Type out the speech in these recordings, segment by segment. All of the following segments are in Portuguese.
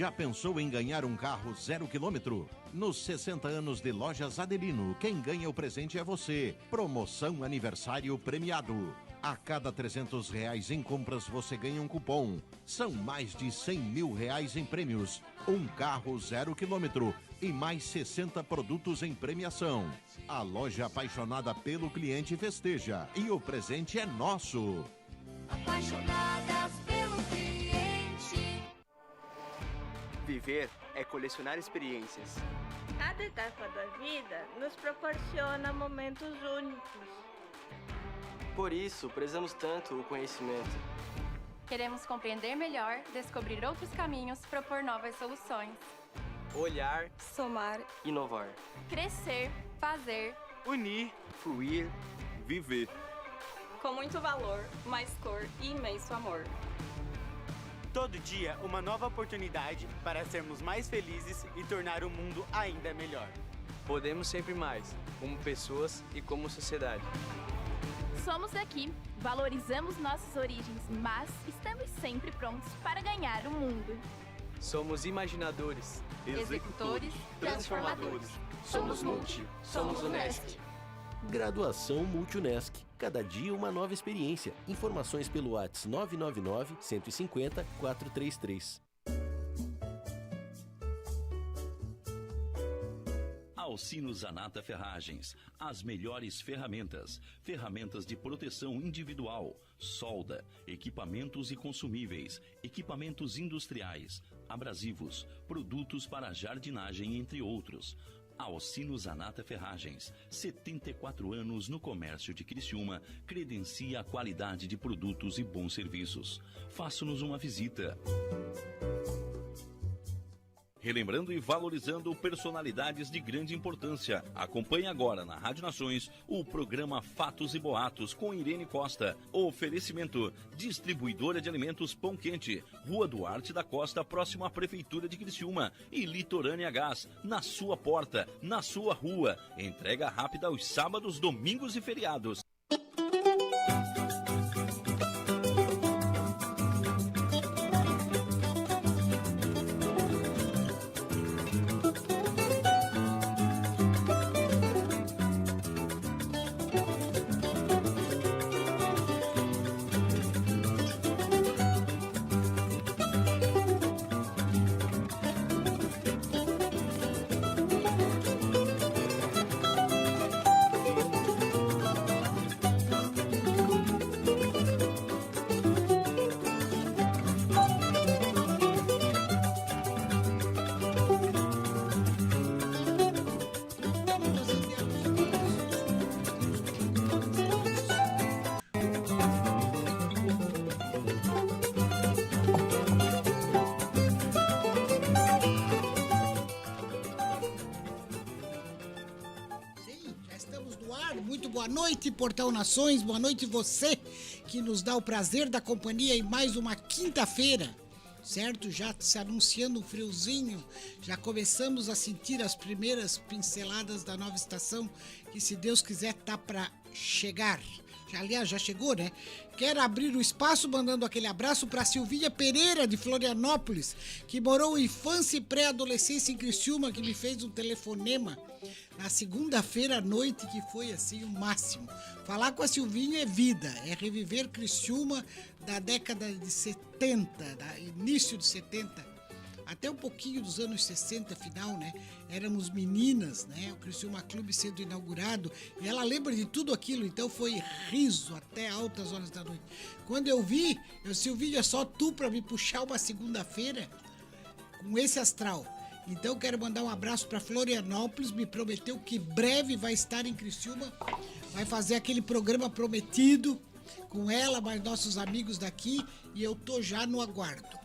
Já pensou em ganhar um carro 0 km? Nos 60 anos de Lojas Adelino, quem ganha o presente é você. Promoção aniversário premiado. A cada R$300 em compras você ganha um cupom. São mais de R$100 mil em prêmios. Um carro 0 km e mais 60 produtos em premiação. A loja apaixonada pelo cliente festeja e o presente é nosso. Apaixonadas pelo cliente. Viver é colecionar experiências. Cada etapa da vida nos proporciona momentos únicos. Por isso, prezamos tanto o conhecimento. Queremos compreender melhor, descobrir outros caminhos, propor novas soluções. Olhar, Somar, inovar. crescer, fazer, Unir, fluir, viver. com muito valor, mais cor e imenso amor. Todo dia, uma nova oportunidade para sermos mais felizes e tornar o mundo ainda melhor. Podemos sempre mais, como pessoas e como sociedade. Somos daqui, valorizamos nossas origens, mas estamos sempre prontos para ganhar o mundo. Somos imaginadores, Executores, transformadores. Somos Multi, somos Unesc. Graduação Multi-Unesc. Cada dia uma nova experiência. Informações pelo WhatsApp 999 150 433. Alcino Zanata Ferragens, as melhores ferramentas, ferramentas de proteção individual, solda, equipamentos e consumíveis, equipamentos industriais, abrasivos, produtos para jardinagem, entre outros. Alcino Zanata Ferragens, 74 anos no comércio de Criciúma, credencia a qualidade de produtos e bons serviços. Faça-nos uma visita. Relembrando e valorizando personalidades de grande importância. Acompanhe agora na Rádio Nações o programa Fatos e Boatos com Irene Costa. Oferecimento: Distribuidora de Alimentos Pão Quente, Rua Duarte da Costa, próximo à Prefeitura de Criciúma, e Litorânea Gás, na sua porta, na sua rua. Entrega rápida aos sábados, domingos e feriados. Boa noite, Portal Nações, boa noite você que nos dá o prazer da companhia em mais uma quinta-feira, certo? Já se anunciando um friozinho, já começamos a sentir as primeiras pinceladas da nova estação, que se Deus quiser tá para chegar. Aliás, já chegou, né? Quero abrir o espaço mandando aquele abraço para Silvinha Pereira, de Florianópolis, que morou infância e pré-adolescência em Criciúma, que me fez um telefonema na segunda-feira à noite, que foi assim o máximo. Falar com a Silvinha é vida, é reviver Criciúma da década de 70, início de 70, até um pouquinho dos anos 60, final, né? Éramos meninas, né? O Criciúma Clube sendo inaugurado, e ela lembra de tudo aquilo, então foi riso até altas horas da noite. Quando eu vi, Silvinha, só tu pra me puxar uma segunda-feira com esse astral. Então quero mandar um abraço para Florianópolis, me prometeu que breve vai estar em Criciúma, vai fazer aquele programa prometido com ela, mais nossos amigos daqui, e eu tô já no aguardo.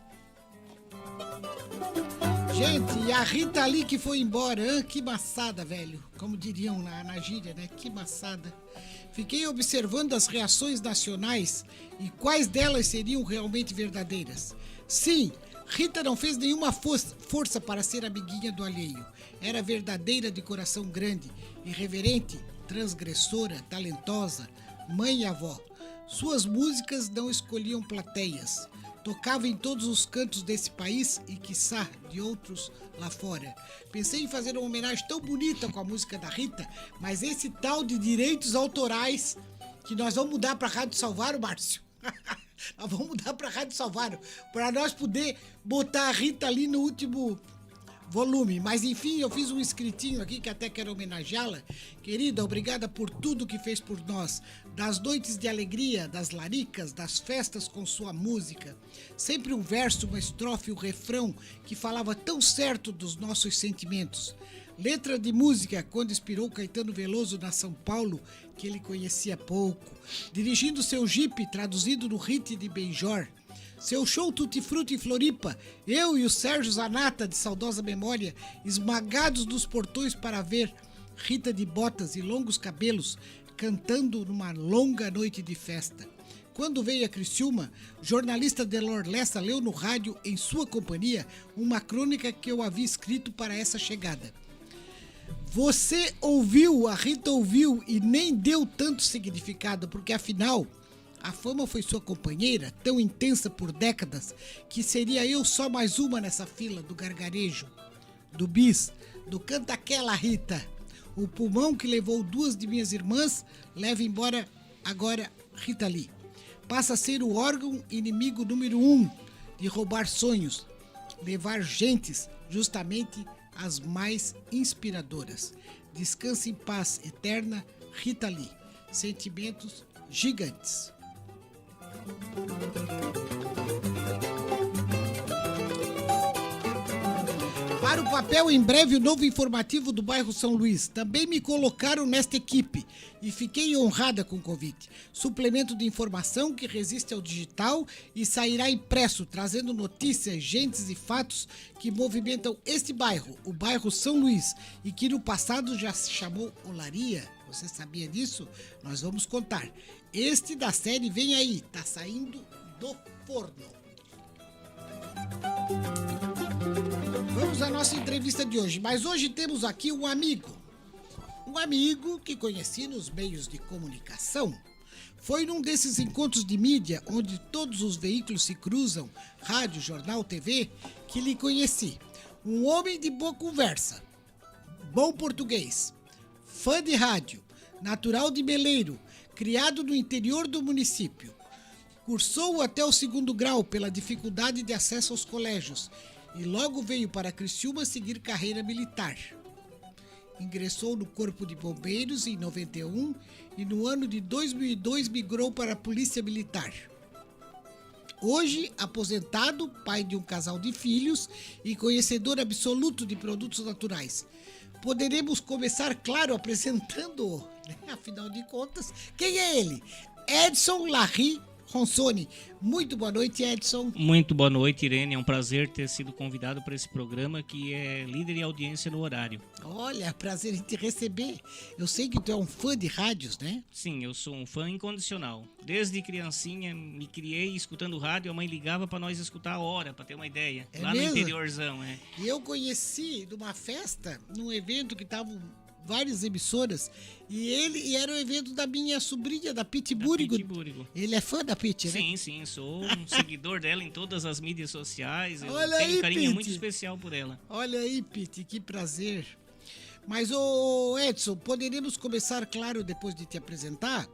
Gente, e a Rita ali que foi embora, que maçada, velho, como diriam na gíria, né? Que maçada. Fiquei observando as reações nacionais e quais delas seriam realmente verdadeiras. Sim, Rita não fez nenhuma força para ser amiguinha do alheio. Era verdadeira, de coração grande, irreverente, transgressora, talentosa, mãe e avó. Suas músicas não escolhiam plateias. Tocava em todos os cantos desse país e, quiçá, de outros lá fora. Pensei em fazer uma homenagem tão bonita com a música da Rita, mas esse tal de direitos autorais que nós vamos mudar para a Rádio Salvador, Márcio. Nós vamos mudar para a Rádio Salvador para nós poder botar a Rita ali no último volume. Mas enfim, eu fiz um escritinho aqui que até quero homenageá-la. Querida, obrigada por tudo que fez por nós. Das noites de alegria, das laricas, das festas com sua música. Sempre um verso, uma estrofe, um refrão que falava tão certo dos nossos sentimentos. Letra de música quando inspirou Caetano Veloso na São Paulo, que ele conhecia pouco. Dirigindo seu Jeep, traduzido no hit de Benjor. Seu show Tutti Frutti em Floripa, eu e o Sérgio Zanata, de saudosa memória, esmagados nos portões para ver Rita de botas e longos cabelos, cantando numa longa noite de festa. Quando veio a Criciúma, o jornalista Delor Lessa leu no rádio, em sua companhia, uma crônica que eu havia escrito para essa chegada. Você ouviu, a Rita ouviu e nem deu tanto significado, porque afinal... A fama foi sua companheira, tão intensa por décadas, que seria eu só mais uma nessa fila do gargarejo, do bis, do canta aquela Rita. O pulmão que levou 2 de minhas irmãs leva embora agora Rita Lee. Passa a ser o órgão inimigo número 1 de roubar sonhos, levar gentes, justamente as mais inspiradoras. Descanse em paz eterna, Rita Lee. Sentimentos gigantes. Para o papel, em breve, o novo informativo do bairro São Luís. Também me colocaram nesta equipe e fiquei honrada com o convite. Suplemento de informação que resiste ao digital e sairá impresso, trazendo notícias, gentes e fatos que movimentam este bairro, o bairro São Luís, e que no passado já se chamou Olaria. Você sabia disso? Nós vamos contar. Este da série vem aí, tá saindo do forno. Vamos à nossa entrevista de hoje, mas hoje temos aqui um amigo que conheci nos meios de comunicação. Foi num desses encontros de mídia, onde todos os veículos se cruzam, rádio, jornal, TV, que lhe conheci. Um homem de boa conversa, bom português, fã de rádio, natural de Meleiro, criado no interior do município. Cursou até o 2º grau pela dificuldade de acesso aos colégios e logo veio para Criciúma seguir carreira militar. Ingressou no Corpo de Bombeiros em 91 e no ano de 2002 migrou para a Polícia Militar. Hoje, aposentado, pai de um casal de filhos e conhecedor absoluto de produtos naturais. Poderemos começar, claro, apresentando, né? Afinal de contas, quem é ele? Edson Larry Ronsoni. Muito boa noite, Edson. Muito boa noite, Irene. É um prazer ter sido convidado para esse programa que é líder em audiência no horário. Olha, prazer em te receber. Eu sei que tu é um fã de rádios, né? Sim, eu sou um fã incondicional. Desde criancinha me criei escutando rádio, a mãe ligava para nós escutar a hora, para ter uma ideia. É lá mesmo? No interiorzão, é. E eu conheci numa festa, num evento que estavam várias emissoras, e era o evento da minha sobrinha, da Piti Búrigo. Ele é fã da Piti, né? Sim, sou um seguidor dela em todas as mídias sociais. Eu Olha tenho aí, um carinho Piti. muito especial por ela. Olha aí, Piti, que prazer. Mas, ô Edson, poderíamos começar, claro, depois de te apresentar,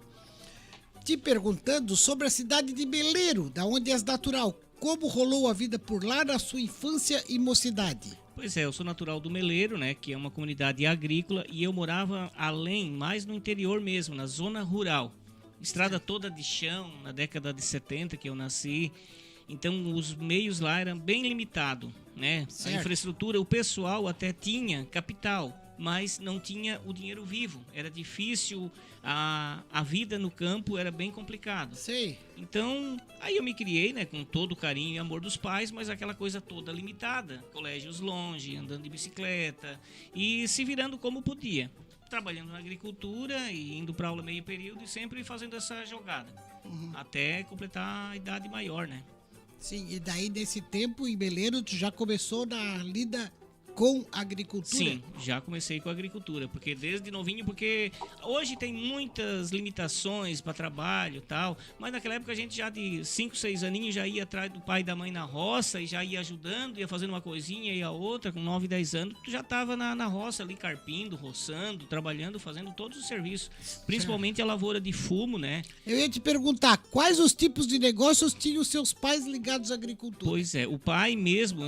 te perguntando sobre a cidade de Meleiro, da onde és natural. Como rolou a vida por lá na sua infância e mocidade? Pois é, eu sou natural do Meleiro, né, que é uma comunidade agrícola, e eu morava além, mais no interior mesmo, na zona rural. Estrada toda de chão, na década de 70 que eu nasci. Então os meios lá eram bem limitados, né? Certo. A infraestrutura, o pessoal até tinha capital, mas não tinha o dinheiro vivo. Era difícil, a vida no campo era bem complicado. Sei. Então, aí eu me criei, né, com todo o carinho e amor dos pais, mas aquela coisa toda limitada. Colégios longe, andando de bicicleta e se virando como podia. Trabalhando na agricultura e indo para aula meio período e sempre fazendo essa jogada. Até completar a idade maior, né? Sim, e daí nesse tempo em Meleiro tu já começou na lida com agricultura? Sim, já comecei com a agricultura, porque desde novinho, porque hoje tem muitas limitações para trabalho e tal, mas naquela época a gente já de 5, 6 aninhos já ia atrás do pai e da mãe na roça e já ia ajudando, ia fazendo uma coisinha e a outra, com 9, 10 anos, tu já estava na roça ali carpindo, roçando, trabalhando, fazendo todos os serviços, principalmente a lavoura de fumo, né? Eu ia te perguntar, quais os tipos de negócios tinham seus pais ligados à agricultura? Pois é, o pai mesmo,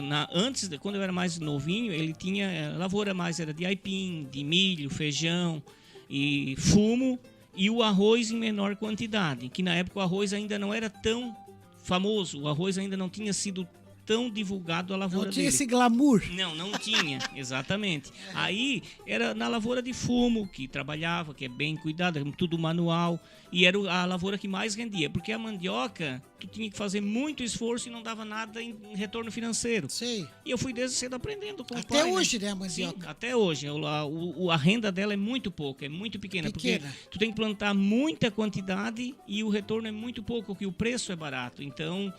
quando eu era mais novinho, ele tinha lavoura mais, era de aipim, de milho, feijão e fumo, e o arroz em menor quantidade, que na época o arroz ainda não era tão famoso, o arroz ainda não tinha sido tão divulgado a lavoura dele. Não tinha esse glamour. Não tinha, exatamente. Aí era na lavoura de fumo que trabalhava, que é bem cuidada, tudo manual, e era a lavoura que mais rendia, porque a mandioca, tu tinha que fazer muito esforço e não dava nada em retorno financeiro. Sei. E eu fui desde cedo aprendendo com o Até pai, hoje, né, a mandioca? Sim, até hoje. A renda dela é muito pouca, é muito pequena. Porque tu tem que plantar muita quantidade e o retorno é muito pouco, porque o preço é barato. Então,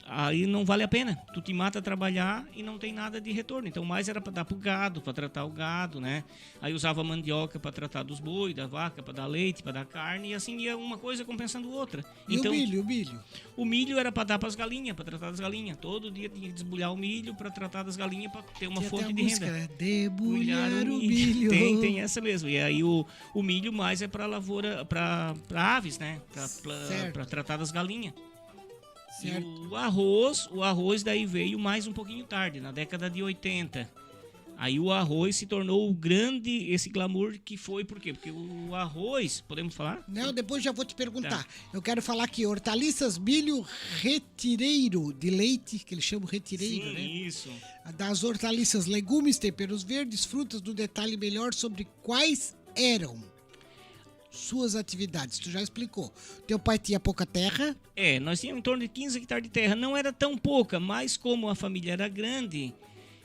aí não vale a pena. Tu te mata a trabalhar e não tem nada de retorno. Então, mais era para dar pro gado, para tratar o gado, né? Aí usava a mandioca para tratar dos boi, da vaca, para dar leite, para dar carne, e assim ia uma coisa compensando outra. E então, o milho? O milho era para dar para as galinhas, para tratar das galinhas. Todo dia tinha que desbulhar o milho para tratar das galinhas, para ter uma fonte de renda. Né? Debulhar o milho. Tem essa mesmo. E aí o milho mais é para lavoura, para aves, né? Para tratar das galinhas. Certo. E o arroz daí veio mais um pouquinho tarde, na década de 80. Aí o arroz se tornou esse glamour que foi, por quê? Porque o arroz, podemos falar? Não, depois já vou te perguntar. Tá. Eu quero falar aqui, hortaliças, milho, retireiro de leite, que eles chamam retireiro, Sim, né? Isso. Das hortaliças, legumes, temperos verdes, frutas, do detalhe melhor sobre quais eram suas atividades. Tu já explicou. Teu pai tinha pouca terra? Nós tínhamos em torno de 15 hectares de terra. Não era tão pouca, mas como a família era grande,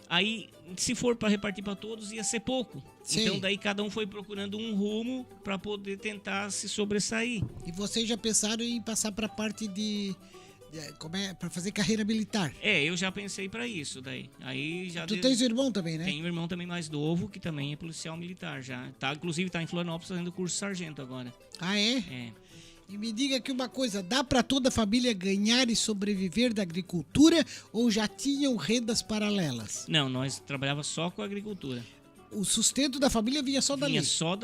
aí se for para repartir para todos ia ser pouco. Sim. Então daí cada um foi procurando um rumo para poder tentar se sobressair. E vocês já pensaram em passar para a parte para fazer carreira militar? Eu já pensei para isso daí. Aí já Tu tens um irmão também, né? Tenho um irmão também mais novo que também é policial militar já. Inclusive tá em Florianópolis fazendo curso sargento agora. Ah, é? É. E me diga aqui uma coisa, dá para toda a família ganhar e sobreviver da agricultura ou já tinham rendas paralelas? Não, nós trabalhávamos só com a agricultura. O sustento da família vinha só dali? Vinha só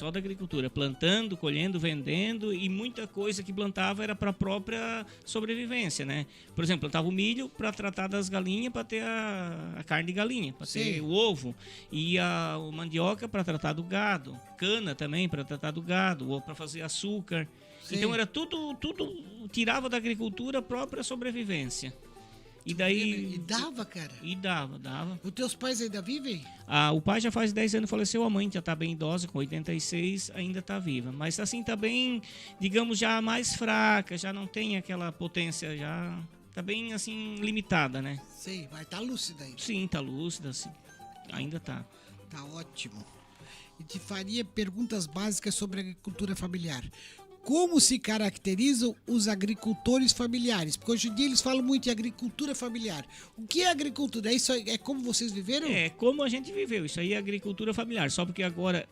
da agricultura. Plantando, colhendo, vendendo, e muita coisa que plantava era para a própria sobrevivência, né? Por exemplo, plantava o milho para tratar das galinhas, para ter a carne de galinha, para ter o ovo. E a mandioca para tratar do gado. Cana também para tratar do gado, ou para fazer açúcar. Sim. Então era tudo tirava da agricultura a própria sobrevivência. E daí... E dava, cara? E dava. Os teus pais ainda vivem? O pai já faz 10 anos faleceu, a mãe já tá bem idosa, com 86, ainda tá viva. Mas assim, tá bem, digamos, já mais fraca, já não tem aquela potência, já tá bem, assim, limitada, né? Sei, mas tá lúcida ainda. Sim, tá lúcida, sim. Ainda tá. Tá ótimo. E te faria perguntas básicas sobre a agricultura familiar. Como se caracterizam os agricultores familiares? Porque hoje em dia eles falam muito em agricultura familiar. O que é agricultura? Isso é como vocês viveram? É como a gente viveu. Isso aí é agricultura familiar. Só porque agora,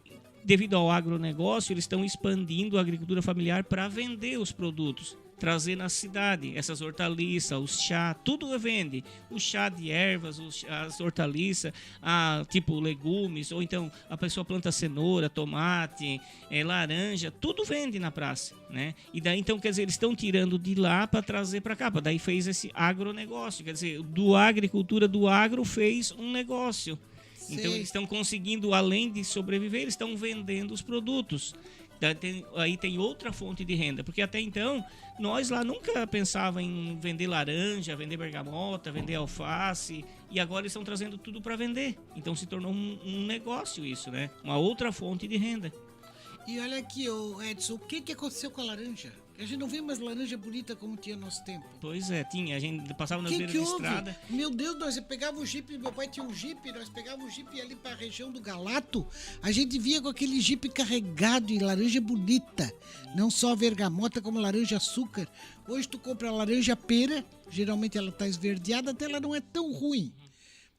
devido ao agronegócio, eles estão expandindo a agricultura familiar para vender os produtos. Trazer na cidade essas hortaliças, os chá, tudo vende. O chá de ervas, as hortaliças, tipo legumes, ou então a pessoa planta cenoura, tomate, laranja, tudo vende na praça, né? E daí então, quer dizer, eles estão tirando de lá para trazer para cá, daí fez esse agronegócio, quer dizer, a agricultura do agro fez um negócio. Sim. Então eles estão conseguindo, além de sobreviver, eles estão vendendo os produtos. Aí tem outra fonte de renda, porque até então nós lá nunca pensava em vender laranja, vender bergamota, vender alface, e agora eles estão trazendo tudo para vender. Então se tornou um negócio isso, né? Uma outra fonte de renda. E olha aqui, Edson, o que aconteceu com a laranja? A gente não vê mais laranja bonita como tinha no nosso tempo. Pois é, tinha. A gente passava nas beiras de estrada. Meu Deus, nós pegávamos o jipe, meu pai tinha um jipe, nós pegávamos o jipe ali para a região do Galato, a gente via com aquele jipe carregado em laranja bonita. Não só bergamota, como laranja açúcar. Hoje tu compra laranja pera, geralmente ela tá esverdeada, até ela não é tão ruim.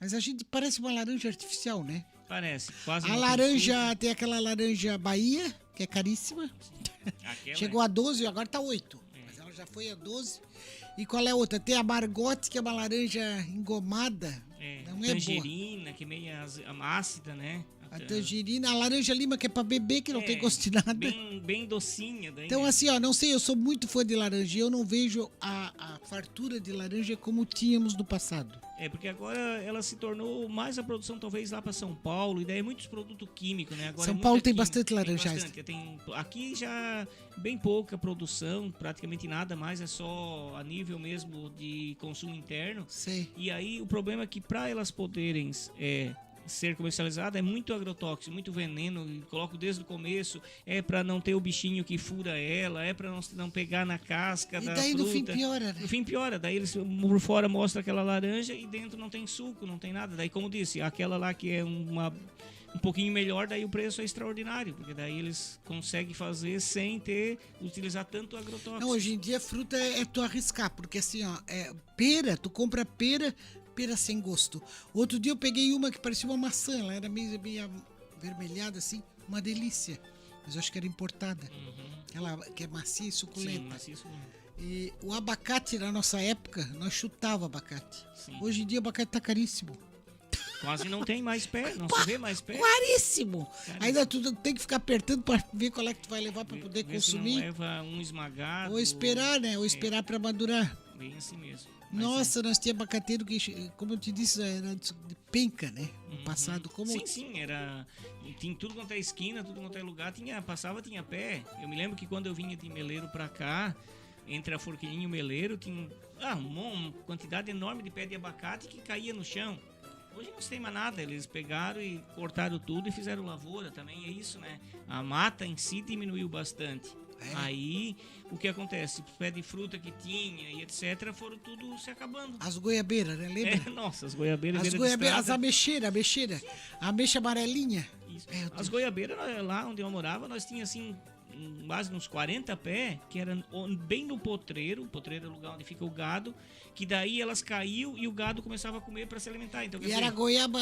Mas a gente parece uma laranja artificial, né? Parece, quase. A não tem laranja, tem aquela laranja Bahia, que é caríssima. Aquela Chegou a 12, agora tá 8. Mas ela já foi a 12. E qual é a outra? Tem a Margote, que é uma laranja engomada. Não é boa. tangerina, que é meio ácida, né? A tangerina, a laranja lima, que é pra beber, que não tem gosto de nada. Bem docinha. Daí, Então, né? assim, ó, não sei, eu sou muito fã de laranja. Eu não vejo a fartura de laranja como tínhamos no passado. Porque agora ela se tornou mais a produção, talvez, lá para São Paulo. E daí é muitos produtos químicos, né? Agora São é Paulo muita tem química, bastante laranjais. Aqui já bem pouca produção, praticamente nada mais. É só a nível mesmo de consumo interno. Sei. E aí o problema é que para elas poderem ser comercializada é muito agrotóxico, muito veneno, e coloco desde o começo, para não ter o bichinho que fura ela, para não pegar na casca da fruta. E daí no fim piora, né? No fim piora, daí eles por fora mostra aquela laranja e dentro não tem suco, não tem nada. Daí, como disse, aquela lá que é um pouquinho melhor, daí o preço é extraordinário, porque daí eles conseguem fazer sem utilizar tanto agrotóxico. Não, hoje em dia fruta é tu arriscar, porque assim, ó, pera, tu compra pera sem gosto. Outro dia eu peguei uma que parecia uma maçã, ela era meio avermelhada assim, uma delícia. Mas eu acho que era importada. Ela que é macia e suculenta. Sim, macia e suculenta. E o abacate na nossa época, nós chutava abacate. Sim. Hoje em dia o abacate tá caríssimo. Quase não tem mais pé, não se vê mais pé. Caríssimo! Ainda tu tem que ficar apertando para ver qual é que tu vai levar para poder Vê consumir. Se não leva um esmagado. Ou esperar, né? Ou esperar para madurar. Bem assim mesmo. Mas Nossa, nós tínhamos abacateiro que, como eu te disse, era de penca, né? No passado, como... Sim, era... Tinha tudo quanto é esquina, tudo quanto é lugar, tinha pé. Eu me lembro que quando eu vinha de Meleiro pra cá, entre a Forquilinha e o Meleiro, tinha uma quantidade enorme de pé de abacate que caía no chão. Hoje não se tem mais nada, eles pegaram e cortaram tudo e fizeram lavoura, também é isso, né? A mata em si diminuiu bastante. Aí, o que acontece? O pé de fruta que tinha e etc. foram tudo se acabando. As goiabeiras, né? Lembra? Nossa, as goiabeiras. As ameixeiras, a ameixa amarelinha. Isso. As goiabeiras, lá onde eu morava, nós tínhamos assim, quase uns 40 pés, que era bem no potreiro. O potreiro é o lugar onde fica o gado, que daí elas caíam e o gado começava a comer para se alimentar. Então, e era goiaba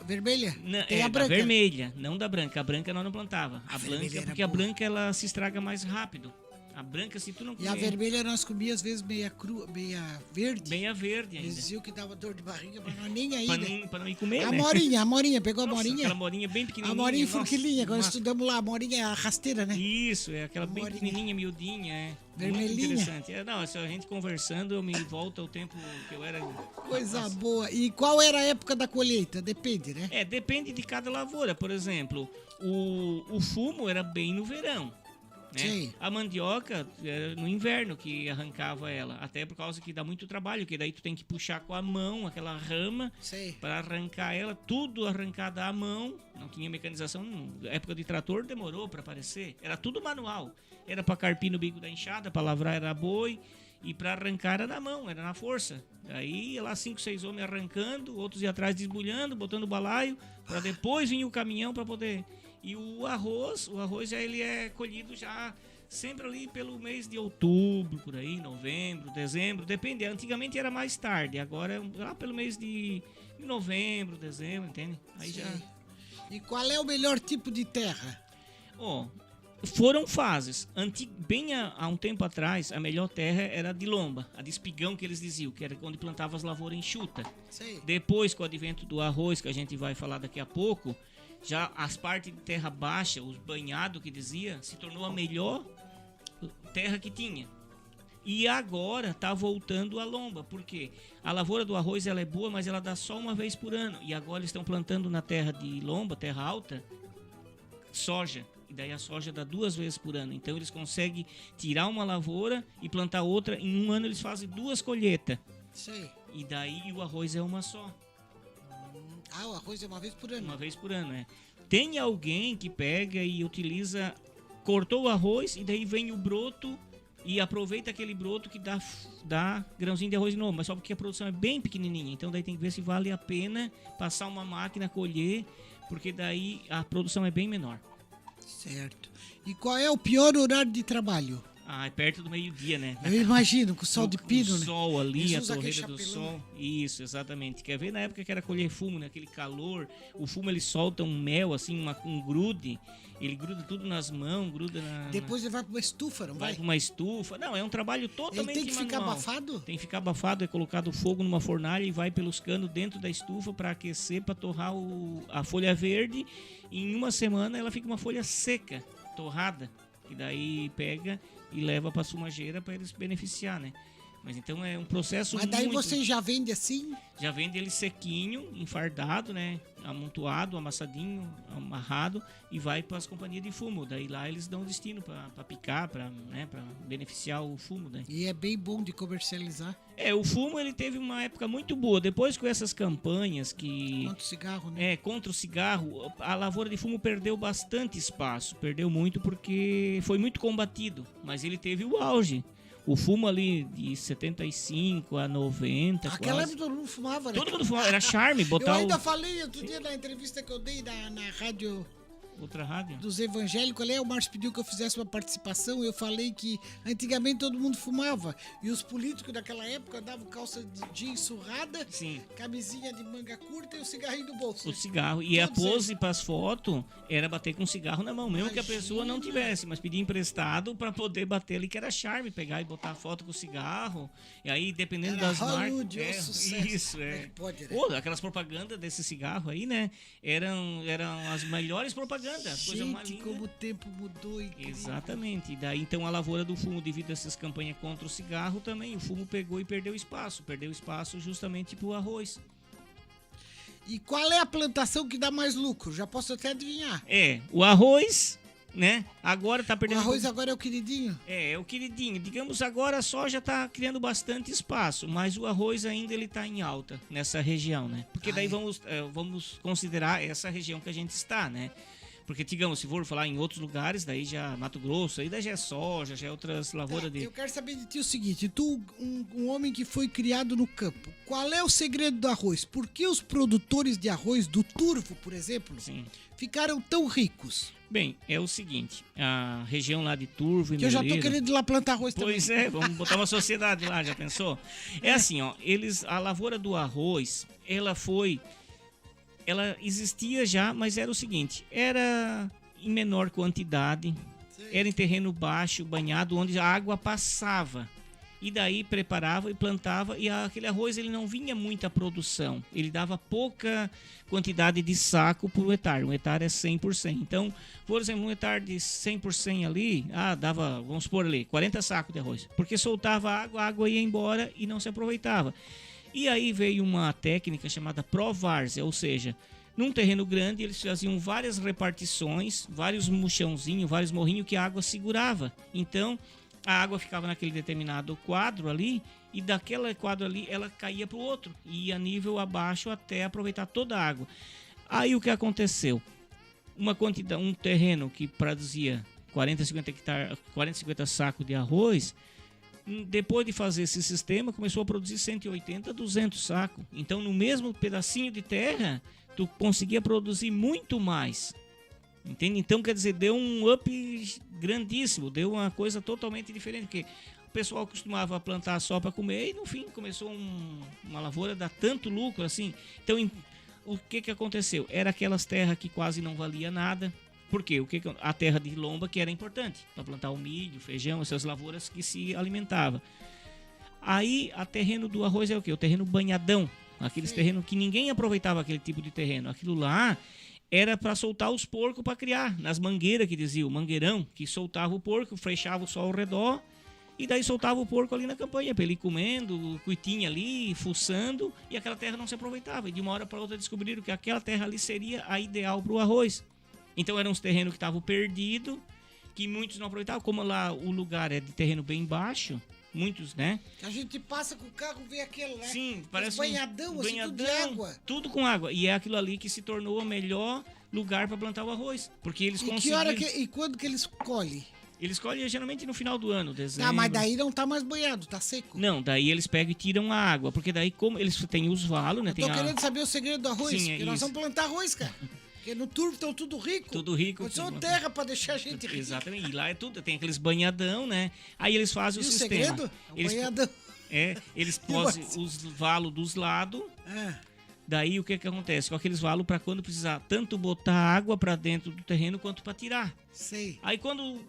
vermelha? Tem a branca. Vermelha, não da branca. A branca nós não plantava. A branca, porque a branca ela se estraga mais rápido. A branca, se tu não comer... E a vermelha nós comíamos às vezes meia crua, meia verde. Meia verde ainda. Eles diziam que dava dor de barriga, mas não nem aí, pra não ir comer, a né? Morinha, pegou. Nossa, a Morinha? Aquela Morinha bem pequenininha. A Morinha furquilinha, quando estudamos lá, a Morinha é a rasteira, né? Isso, é aquela bem pequenininha, miudinha, vermelhinha. Muito interessante. Se a gente conversando, eu me volto ao tempo que eu era... Coisa boa. E qual era a época da colheita? Depende, né? Depende de cada lavoura. Por exemplo, o fumo era bem no verão. Né? A mandioca era no inverno que arrancava ela, até por causa que dá muito trabalho, que daí tu tem que puxar com a mão aquela rama para arrancar ela, tudo arrancada à mão, não tinha mecanização, época de trator demorou para aparecer, era tudo manual, era para carpir no bico da enxada, para lavrar era boi e para arrancar era na mão, era na força. Aí ia lá 5, 6 homens arrancando, outros iam atrás desbulhando, botando balaio, para depois vir o caminhão para poder... E o arroz já ele é colhido já sempre ali pelo mês de outubro, por aí, novembro, dezembro, depende. Antigamente era mais tarde, agora é lá pelo mês de novembro, dezembro, entende? Aí já... E qual é o melhor tipo de terra? Foram fases. Bem há um tempo atrás, a melhor terra era a de lomba, a de espigão que eles diziam, que era onde plantava as lavouras enxuta. Depois, com o advento do arroz, que a gente vai falar daqui a pouco, já as partes de terra baixa, os banhados que dizia, se tornou a melhor terra que tinha. E agora está voltando a lomba, porque a lavoura do arroz ela é boa, mas ela dá só uma vez por ano. E agora eles estão plantando na terra de lomba, terra alta, soja. E daí a soja dá 2 vezes por ano. Então eles conseguem tirar uma lavoura e plantar outra. Em um ano eles fazem 2 colheitas. E daí o arroz é uma só. O arroz é uma vez por ano? Uma vez por ano, é. Tem alguém que pega e utiliza, cortou o arroz e daí vem o broto e aproveita aquele broto que dá grãozinho de arroz novo, mas só porque a produção é bem pequenininha, então daí tem que ver se vale a pena passar uma máquina, colher, porque daí a produção é bem menor. Certo. E qual é o pior horário de trabalho? Ah, é perto do meio-dia, né? Eu imagino, com o sol de pino, o né? sol ali, Eles a usam aquele torreira do chapelão, sol. Isso, exatamente. Quer ver na época que era colher fumo, né? Aquele calor. O fumo, ele solta um mel, assim, um grude. Ele gruda tudo nas mãos, gruda na... Depois ele vai pra uma estufa, não vai? Vai pra uma estufa. Não, é um trabalho totalmente Ele tem que ficar manual. abafado? Tem que ficar abafado, é colocado fogo numa fornalha e vai pelos canos dentro da estufa para aquecer, para torrar a folha verde. E em uma semana ela fica uma folha seca, torrada. E daí pega e leva para a fumageira para eles beneficiar, né? Mas então é um processo Mas daí muito... você já vende assim? Já vende ele sequinho, enfardado, né? Amontoado, amassadinho, amarrado e vai para as companhias de fumo. Daí lá eles dão destino para picar, para beneficiar o fumo, né? E é bem bom de comercializar. O fumo ele teve uma época muito boa. Depois com essas campanhas que... Contra o cigarro, né? Contra o cigarro, a lavoura de fumo perdeu bastante espaço. Perdeu muito porque foi muito combatido. Mas ele teve o auge. O fumo ali de 75 a 90. Aquela época todo mundo fumava, né? Todo mundo fumava, era charme botar Eu ainda falei outro dia na entrevista que eu dei na rádio... Outra rádio? Dos evangélicos, ali o Márcio pediu que eu fizesse uma participação. Eu falei que antigamente todo mundo fumava. E os políticos daquela época davam calça de jeans surrada, camisinha de manga curta e o cigarrinho do bolso. O cigarro. E a pose para as fotos era bater com o cigarro na mão, mesmo que a pessoa não tivesse, mas pedir emprestado para poder bater ali, que era charme, pegar e botar a foto com o cigarro. E aí, dependendo das marcas. Isso, é. Pode, né? Aquelas propagandas desse cigarro aí, né? Eram as melhores propagandas. Gente, como o tempo mudou. Exatamente. E daí, então, a lavoura do fumo, devido a essas campanhas contra o cigarro, também, o fumo pegou e perdeu espaço. Perdeu espaço justamente pro arroz. E qual é a plantação que dá mais lucro? Já posso até adivinhar. O arroz, né? Agora tá perdendo... O arroz agora é o queridinho? É o queridinho. Digamos, agora a soja tá criando bastante espaço, mas o arroz ainda ele tá em alta nessa região, né? Porque daí vamos considerar essa região que a gente está, né? Porque, digamos, se for falar em outros lugares, daí já Mato Grosso, aí daí já é soja, já é outras lavouras de... Eu quero saber de ti o seguinte, tu, um homem que foi criado no campo, qual é o segredo do arroz? Por que os produtores de arroz do Turvo, por exemplo, ficaram tão ricos? Bem, é o seguinte, a região lá de Turvo e que eu já tô Meleiro, querendo ir lá plantar arroz também. Pois é, vamos botar uma sociedade lá, já pensou? É assim, ó, a lavoura do arroz, ela existia já, mas era o seguinte, era em menor quantidade, era em terreno baixo, banhado, onde a água passava. E daí preparava e plantava, e aquele arroz ele não vinha muita produção. Ele dava pouca quantidade de saco por hectare. Um hectare é 100%. Então, por exemplo, um hectare de 100% ali, dava, vamos supor ali, 40 sacos de arroz. Porque soltava água, a água ia embora e não se aproveitava. E aí veio uma técnica chamada Provárzea, ou seja, num terreno grande eles faziam várias repartições, vários muchãozinhos, vários morrinhos que a água segurava. Então a água ficava naquele determinado quadro ali e daquele quadro ali ela caía para o outro e ia nível abaixo até aproveitar toda a água. Aí o que aconteceu? Um terreno que produzia 40, 50 sacos de arroz, depois de fazer esse sistema, começou a produzir 180, 200 sacos. Então, no mesmo pedacinho de terra, tu conseguia produzir muito mais. Entende? Então, quer dizer, deu um up grandíssimo, deu uma coisa totalmente diferente, porque o pessoal costumava plantar só para comer e, no fim, começou uma lavoura a dar tanto lucro assim. Então, o que aconteceu? Era aquelas terras que quase não valia nada. Por quê? A terra de lomba que era importante para plantar o milho, feijão, essas lavouras que se alimentavam. Aí, a terreno do arroz é o quê? O terreno banhadão. Aqueles terrenos que ninguém aproveitava aquele tipo de terreno. Aquilo lá era para soltar os porcos para criar. Nas mangueiras que dizia, o mangueirão, que soltava o porco, fechava o sol ao redor e daí soltava o porco ali na campanha, para ele ir comendo, cuitinha ali, fuçando, e aquela terra não se aproveitava. E de uma hora para outra descobriram que aquela terra ali seria a ideal para o arroz. Então eram uns terrenos que estavam perdidos, que muitos não aproveitavam. Como lá o lugar é de terreno bem baixo, muitos, né? Que a gente passa com o carro e vê aquele, né? Sim, parece banhadão, assim, tudo de água. Tudo com água. E é aquilo ali que se tornou o melhor lugar para plantar o arroz. Porque eles conseguiram... E quando que eles colhem? Eles colhem geralmente no final do ano, dezembro. Ah, mas daí não tá mais banhado, tá seco. Não, daí eles pegam e tiram a água. Porque daí, como eles têm os valos, né? Eu tô querendo saber o segredo do arroz, Sim, porque nós vamos plantar arroz, cara. Porque no turvo estão tudo rico. Tudo rico. Só terra pra deixar a gente rico. Exatamente. E lá é tudo, tem aqueles banhadão, né? Aí eles fazem E o o sistema. segredo? É o banhadão. Eles posem os valos dos lados. Daí o que acontece? Com aqueles valos para quando precisar tanto botar água para dentro do terreno quanto para tirar. Sei. Aí quando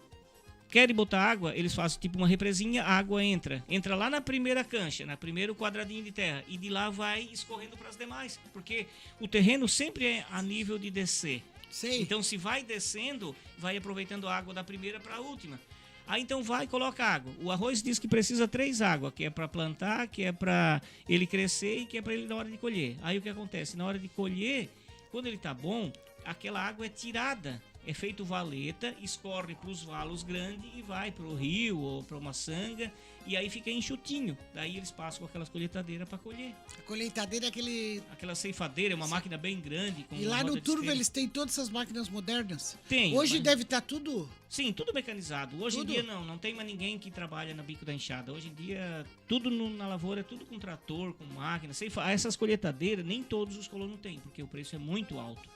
querem botar água, eles fazem tipo uma represinha, a água entra lá na primeira cancha, na primeiro quadradinho de terra, e de lá vai escorrendo para as demais, porque o terreno sempre é a nível de descer. Sei. Então se vai descendo, vai aproveitando a água da primeira para a última. Aí então vai e coloca água. O arroz diz que precisa 3 águas, que é para plantar, que é para ele crescer e que é para ele na hora de colher. Aí o que acontece? Na hora de colher, quando ele tá bom, aquela água é tirada. É feito valeta, escorre para os valos grandes e vai para o rio ou para uma sanga. E aí fica enxutinho. Daí eles passam com aquelas colheitadeiras para colher. A colheitadeira é aquele... Aquela ceifadeira, é uma máquina bem grande. Com E lá no turvo eles têm todas essas máquinas modernas? Tem. Hoje deve estar tudo... Sim, tudo mecanizado. Hoje em dia não tem mais ninguém que trabalha na bico da enxada. Hoje em dia, tudo na lavoura é tudo com trator, com máquina. Essas colheitadeiras, nem todos os colonos têm, porque o preço é muito alto.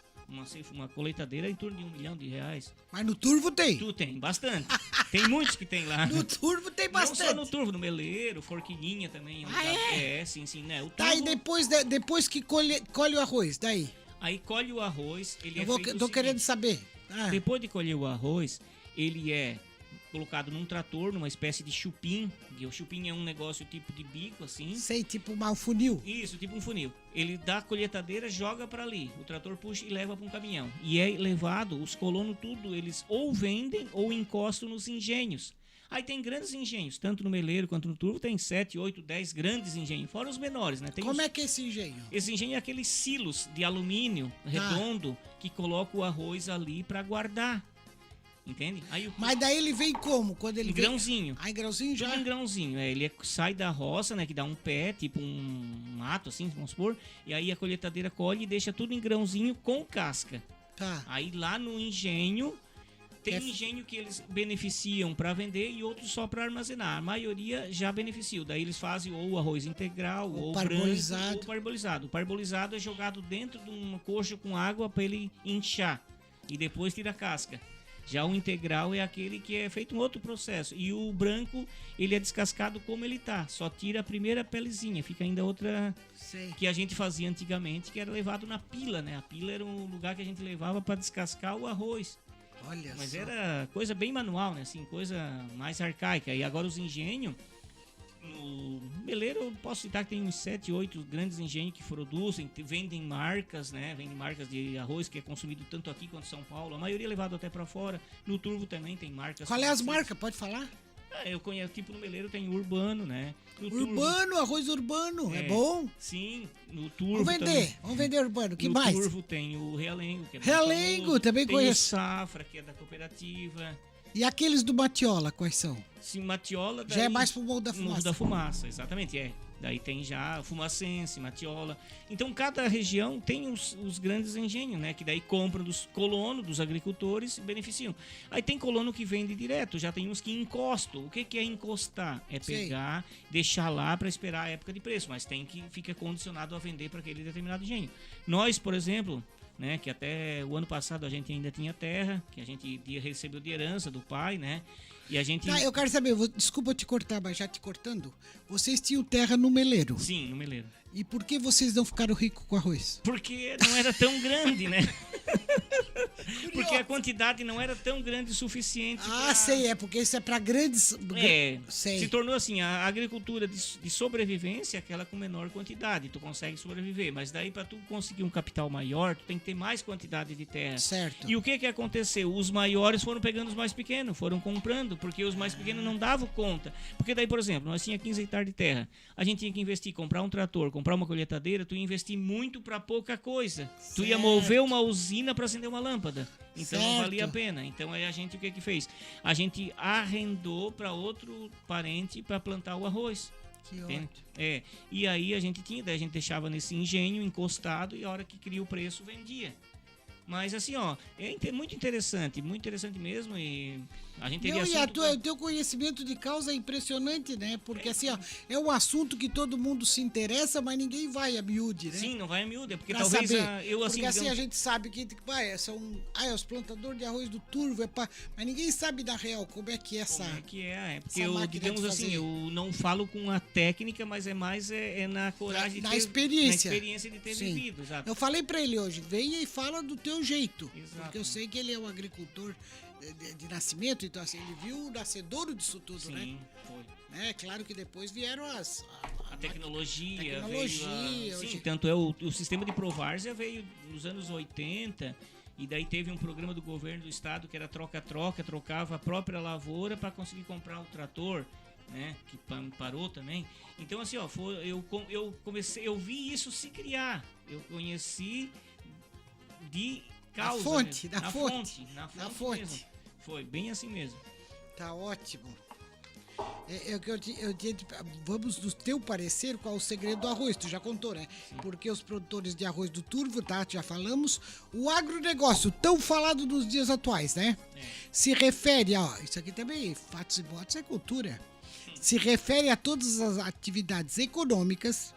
Uma colheitadeira é em torno de R$1 milhão. Mas no turvo tem? Tu tem, bastante. Tem muitos que tem lá. No turvo tem bastante. Não só no turvo, no meleiro, forquilinha também. Sim, né? O turvo... Tá, e depois que colhe o arroz, daí? Aí colhe o arroz, ele Tô querendo saber. Depois de colher o arroz, ele é colocado num trator, numa espécie de chupim. E o chupim é um negócio tipo de bico, assim. Sei, tipo um funil. Isso, tipo um funil. Ele dá a colheitadeira, joga para ali. O trator puxa e leva para um caminhão. E é levado, os colonos tudo, eles ou vendem ou encostam nos engenhos. Aí tem grandes engenhos, tanto no meleiro quanto no turvo, tem 7, 8, 10 grandes engenhos, fora os menores, né? Como é que é esse engenho? Esse engenho é aqueles silos de alumínio redondo que coloca o arroz ali para guardar. Entende? Mas daí ele vem como? Quando ele em vem... grãozinho. Em grãozinho já? Em grãozinho. Ele sai da roça, né? Que dá um pé, tipo um mato, assim, vamos supor. E aí a colheitadeira colhe e deixa tudo em grãozinho com casca. Tá. Aí lá no engenho, tem engenho que eles beneficiam para vender e outros só para armazenar. A maioria já beneficiam. Daí eles fazem ou arroz integral, ou parbolizado. Branco, ou parbolizado. O parbolizado é jogado dentro de um coxo com água para ele inchar. E depois tira a casca. Já o integral é aquele que é feito um outro processo. E o branco, ele é descascado como ele tá. Só tira a primeira pelezinha. Fica ainda outra que a gente fazia antigamente, que era levado na pila, né? A pila era um lugar que a gente levava para descascar o arroz. Olha Mas só. era coisa bem manual, né? Assim, coisa mais arcaica. E agora os engenhos... No meleiro eu posso citar que tem uns 7, 8 grandes engenhos que produzem, vendem marcas, né? Vendem marcas de arroz que é consumido tanto aqui quanto em São Paulo. A maioria é levado até para fora. No turvo também tem marcas. Qual é as marcas? Pode falar? Eu conheço, tipo no meleiro tem Urbano, né? No Urbano, turvo, arroz Urbano, é bom? Sim, no turvo vamos vender Urbano, que no mais? No turvo tem o Realengo, que é Realengo, também tem conheço. Tem o Safra, que é da cooperativa. E aqueles do Matiola, quais são? Sim, Matiola... Já é mais pro Morro da Fumaça. Morro da Fumaça, exatamente, Daí tem já Fumacense, Matiola. Então, cada região tem os grandes engenhos, né? Que daí compram dos colonos, dos agricultores e beneficiam. Aí tem colono que vende direto, já tem uns que encostam. O que é encostar? É pegar, deixar lá para esperar a época de preço, mas fica condicionado a vender para aquele determinado engenho. Nós, por exemplo... Né, que até o ano passado a gente ainda tinha terra, que a gente recebeu de herança do pai, né? E a gente... eu quero saber, desculpa te cortar, mas já te cortando, vocês tinham terra no meleiro? Sim, no meleiro. E por que vocês não ficaram ricos com arroz? Porque não era tão grande, né? Porque a quantidade não era tão grande o suficiente. Sei, porque isso é para grandes... Se tornou assim, a agricultura de sobrevivência, aquela com menor quantidade, tu consegue sobreviver, mas daí para tu conseguir um capital maior, tu tem que ter mais quantidade de terra. Certo. E o que aconteceu? Os maiores foram pegando os mais pequenos, foram comprando, porque os mais pequenos não davam conta. Porque daí, por exemplo, nós tínhamos 15 hectares de terra, a gente tinha que investir, comprar um trator, comprar uma colheitadeira, tu ia investir muito para pouca coisa. Certo. Tu ia mover uma usina para acender uma lâmpada. Então não valia a pena. Então aí a gente o que fez? A gente arrendou para outro parente para plantar o arroz. Que ótimo. E aí a gente deixava nesse engenho encostado e a hora que cria o preço vendia. Mas assim, ó, muito interessante mesmo, e a gente teve Não, e assunto... o teu conhecimento de causa é impressionante, né? Porque assim, ó, é um assunto que todo mundo se interessa, mas ninguém vai a miúde, né? Sim, não vai a miúde, porque Pra talvez saber. eu assim... Porque assim digamos, a gente sabe que os plantadores de arroz do Turvo, mas ninguém sabe da real como é que é essa... como é que é, porque essa eu, máquina digamos de assim, fazer. eu não falo com a técnica, mas é mais na coragem Na de ter... experiência. Na experiência de ter Sim. vivido, exato. Eu falei pra ele hoje, venha e fala do teu jeito. Exato. Porque eu sei que ele é um agricultor de nascimento, então assim, ele viu o nascedouro disso tudo, Sim, né? foi. Claro que depois vieram A tecnologia, tecnologia, veio... hoje- Sim, tanto é o sistema de Provárzea veio nos anos 80, e daí teve um programa do governo do estado que era troca-troca, trocava a própria lavoura para conseguir comprar o trator, né, que parou também. Então assim, ó, eu vi isso se criar. Eu conheci de causa, Na fonte. mesmo. Foi bem assim mesmo. Tá ótimo. Vamos do teu parecer, qual o segredo do arroz? Tu já contou, né? Sim. Porque os produtores de arroz do Turvo, tá? Já falamos. O agronegócio, tão falado nos dias atuais, né? Se refere isso aqui também, fatos e boatos é cultura. Se refere a todas as atividades econômicas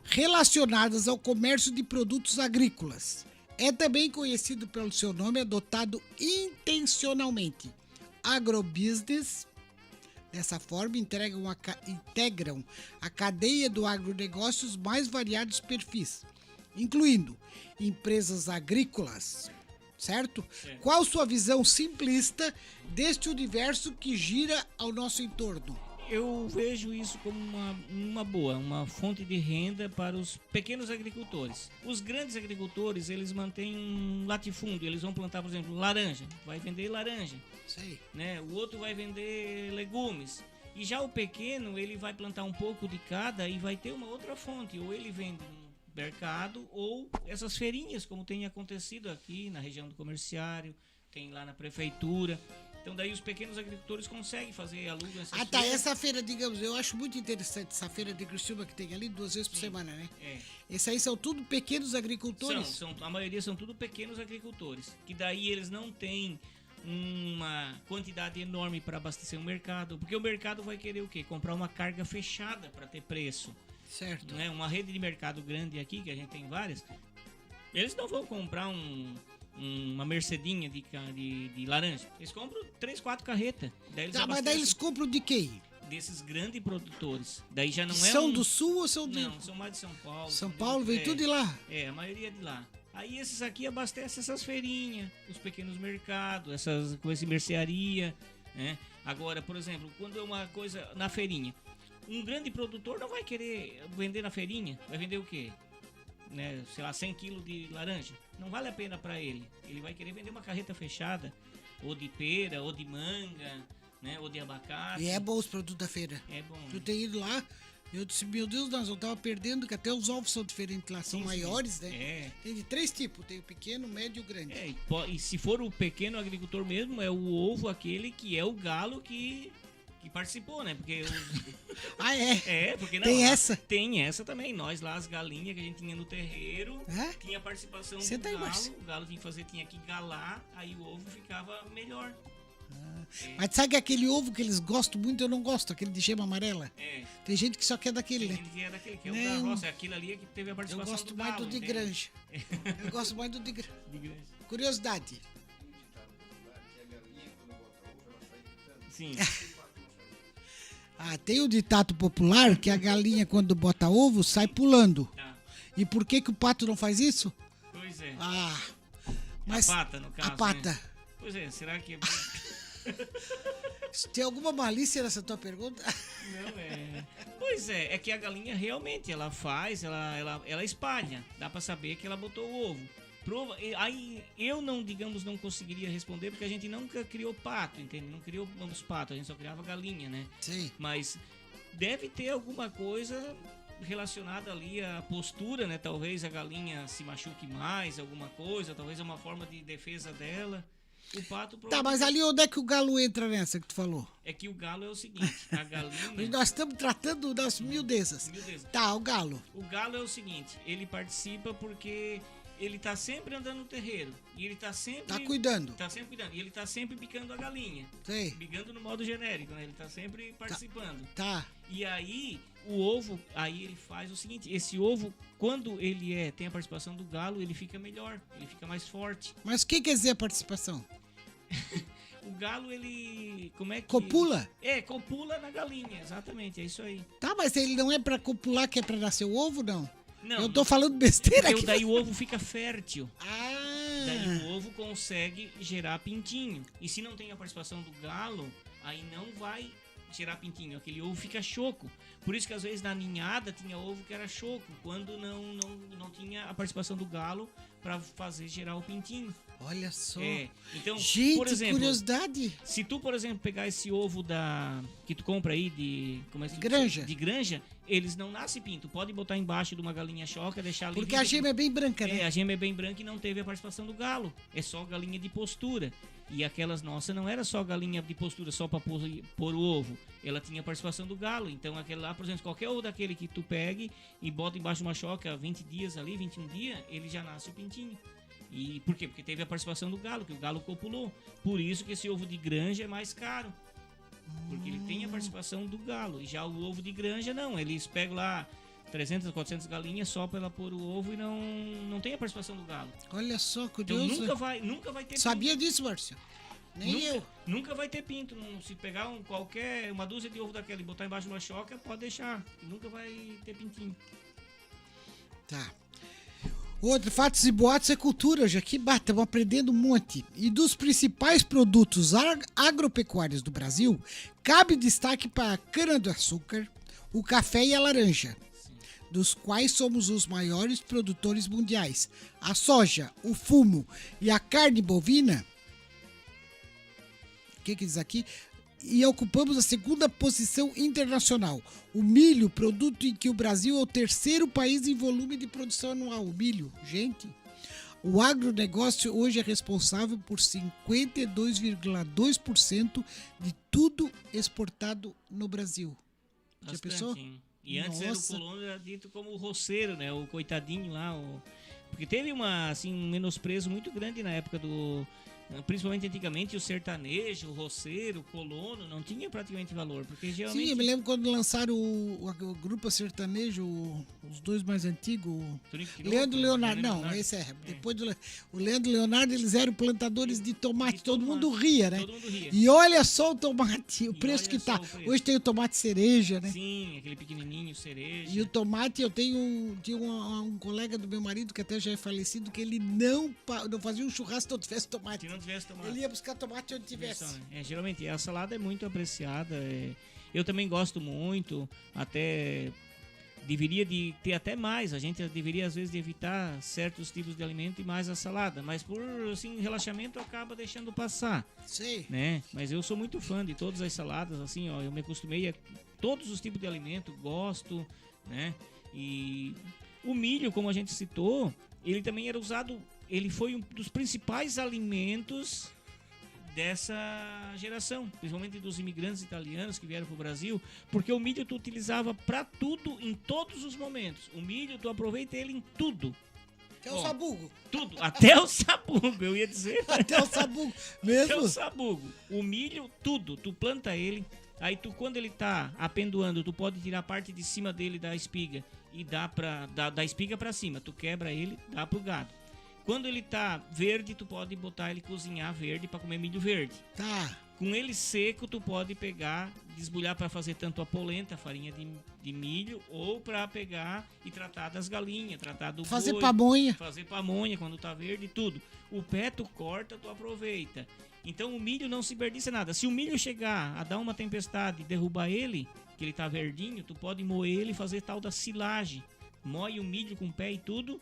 relacionadas ao comércio de produtos agrícolas. É também conhecido pelo seu nome adotado intencionalmente, agrobusiness. Dessa forma, integram a cadeia do agronegócio os mais variados perfis, incluindo empresas agrícolas, certo? Qual sua visão simplista deste universo que gira ao nosso entorno? Eu vejo isso como uma fonte de renda para os pequenos agricultores. Os grandes agricultores, eles mantêm um latifúndio, eles vão plantar, por exemplo, laranja, vai vender laranja. Sei. Né? O outro vai vender legumes. E já o pequeno, ele vai plantar um pouco de cada e vai ter uma outra fonte. Ou ele vende no mercado, ou essas feirinhas, como tem acontecido aqui na região do comerciário, tem lá na prefeitura. Então daí os pequenos agricultores conseguem fazer, alugam essas feiras. Essa feira, digamos, eu acho muito interessante essa feira de Criciúma que tem ali 2 vezes por semana, né? Esses aí são tudo pequenos agricultores? A maioria são tudo pequenos agricultores, que daí eles não têm uma quantidade enorme para abastecer o mercado, porque o mercado vai querer o quê? Comprar uma carga fechada para ter preço. Certo. Né? Uma rede de mercado grande aqui, que a gente tem várias, eles não vão comprar uma mercedinha de laranja. Eles compram 3, 4 carretas. Mas daí eles compram de quem? Desses grandes produtores. Daí já não São do sul ou são de... Não, são mais de São Paulo. São Paulo, vem tudo de lá? A maioria de lá. Aí esses aqui abastecem essas feirinhas, os pequenos mercados, com essa mercearia, né? Agora, por exemplo, quando é uma coisa na feirinha, um grande produtor não vai querer vender na feirinha, vai vender o quê? Né, sei lá, 100 quilos de laranja. Não vale a pena para ele. Ele vai querer vender uma carreta fechada, ou de pera, ou de manga, né, ou de abacate. E é bom os produtos da feira. É bom. Tu tem ido lá, eu disse, meu Deus, nós não tava perdendo, que até os ovos são diferentes lá, são maiores, né? Tem de 3 tipos, tem o pequeno, o médio e o grande. E se for o pequeno agricultor mesmo, é o ovo aquele que é o galo que participou, né? Porque porque não, tem essa? Tem essa também. Nós lá, as galinhas que a gente tinha no terreiro, tinha a participação do galo. O galo tinha que galar, aí o ovo ficava melhor. Mas sabe aquele ovo que eles gostam muito, eu não gosto, aquele de gema amarela? Tem gente que só quer daquele, né? Tem gente que é daquele, que é o da roça, é aquele ali que teve a participação eu gosto do mais galo, do de granja. Eu gosto mais do de granja. Curiosidade. Sim. Tem o ditado popular que a galinha quando bota ovo sai pulando. E por que o pato não faz isso? Pois é. Mas a pata, no caso. A pata. Né? Pois é, será que... Tem alguma malícia nessa tua pergunta? Não, Pois é que a galinha realmente, ela faz, ela espalha. Dá pra saber que ela botou o ovo. Aí eu não conseguiria responder, porque a gente nunca criou pato, entende? Não criou os patos, a gente só criava galinha, né? Sim. Mas deve ter alguma coisa relacionada ali à postura, né? Talvez a galinha se machuque mais, alguma coisa, talvez é uma forma de defesa dela. O pato mas ali onde é que o galo entra nessa que tu falou? É que o galo é o seguinte, a galinha... Nós estamos tratando das miudezas. O galo. O galo é o seguinte, ele participa porque ele tá sempre andando no terreiro. E ele tá sempre... Tá cuidando. Tá sempre cuidando. E ele tá sempre picando a galinha. Sei. Picando no modo genérico, né? Ele tá sempre participando. Tá. E aí, o ovo, aí ele faz o seguinte, esse ovo, quando ele tem a participação do galo, ele fica melhor, ele fica mais forte. Mas o que quer dizer a participação? O galo, ele... Como é que... Copula? Copula na galinha, exatamente, é isso aí. Tá, mas ele não é pra copular, que é pra nascer o ovo, não? Não. Eu tô falando besteira Porque aqui. daí o ovo fica fértil. Ah. Daí o ovo consegue gerar pintinho. E se não tem a participação do galo, aí não vai gerar pintinho. Aquele ovo fica choco. Por isso que às vezes na ninhada tinha ovo que era choco, quando não tinha a participação do galo para fazer gerar o pintinho. Olha só. Então, gente, por exemplo, curiosidade. Se tu, por exemplo, pegar esse ovo que tu compra aí de granja. De granja, eles não nascem pinto. Pode botar embaixo de uma galinha choca, deixar ali. Porque a gema é bem branca, né? A gema é bem branca e não teve a participação do galo. É só galinha de postura. E aquelas nossas não era só galinha de postura só para pôr o ovo. Ela tinha a participação do galo. Então aquele lá, por exemplo, qualquer ovo daquele que tu pegue e bota embaixo de uma choca 20 dias ali, 21 dias, ele já nasce o pintinho. E por quê? Porque teve a participação do galo, que o galo copulou. Por isso que esse ovo de granja é mais caro. Porque ele tem a participação do galo. E já o ovo de granja não. Eles pegam lá 300, 400 galinhas só para ela pôr o ovo e não tem a participação do galo. Olha só, curioso. Então nunca vai ter Sabia pinto. disso, Márcio? Nem eu. Nunca vai ter pinto. Se pegar uma dúzia de ovo daquela e botar embaixo de uma choca, pode deixar. Nunca vai ter pintinho. Tá. Outro, fatos e boatos é cultura, já que estamos aprendendo um monte. E dos principais produtos agropecuários do Brasil, cabe destaque para a cana-de-açúcar, o café e a laranja, dos quais somos os maiores produtores mundiais. A soja, o fumo e a carne bovina, o que diz aqui? E ocupamos a segunda posição internacional. O milho, produto em que o Brasil é o terceiro país em volume de produção anual. O milho, gente. O agronegócio hoje é responsável por 52,2% de tudo exportado no Brasil. Já pensou? E antes era o colono, era dito como o roceiro, né? O coitadinho lá. Porque teve um menosprezo muito grande na época principalmente antigamente, o sertanejo, o roceiro, o colono, não tinha praticamente valor, porque geralmente... Sim, eu me lembro quando lançaram o grupo sertanejo, os dois mais antigos, Leandro e Leonardo, esse é, depois o Leandro e Leonardo, eles eram plantadores de tomate, todo mundo ria, né? Todo mundo ria. E olha só o tomate, o preço que tá, hoje tem o tomate cereja, né? Sim, aquele pequenininho, cereja. E o tomate, eu tinha um colega do meu marido, que até já é falecido, que ele não fazia um churrasco se não tivesse tomate. Ele ia buscar tomate onde tivesse. Geralmente, a salada é muito apreciada. Eu também gosto muito. Até deveria ter até mais. A gente deveria, às vezes, de evitar certos tipos de alimento e mais a salada. Mas por relaxamento, acaba deixando passar. Sei. Né? Mas eu sou muito fã de todas as saladas. Assim, ó, eu me acostumei a todos os tipos de alimento. Gosto, né? E o milho, como a gente citou, ele também era usado... Ele foi um dos principais alimentos dessa geração, principalmente dos imigrantes italianos que vieram para o Brasil, porque o milho tu utilizava para tudo, em todos os momentos. O milho, tu aproveita ele em tudo. Até o sabugo. Tudo, até o sabugo, eu ia dizer. Até o sabugo, mesmo? Até o sabugo. O milho, tudo. Tu planta ele, aí quando ele tá apendoando, tu pode tirar a parte de cima dele da espiga e dá da espiga para cima. Tu quebra ele, dá pro gado. Quando ele tá verde, tu pode botar ele cozinhar verde para comer milho verde. Tá. Com ele seco, tu pode pegar, desbulhar para fazer tanto a polenta, a farinha de milho, ou para pegar e tratar das galinhas, tratar do fazer boi, pamonha. Fazer pamonha quando tá verde, tudo. O pé tu corta, tu aproveita. Então o milho não se desperdiça nada. Se o milho chegar a dar uma tempestade e derrubar ele, que ele tá verdinho, tu pode moer ele e fazer tal da silagem. Moe o milho com o pé e tudo.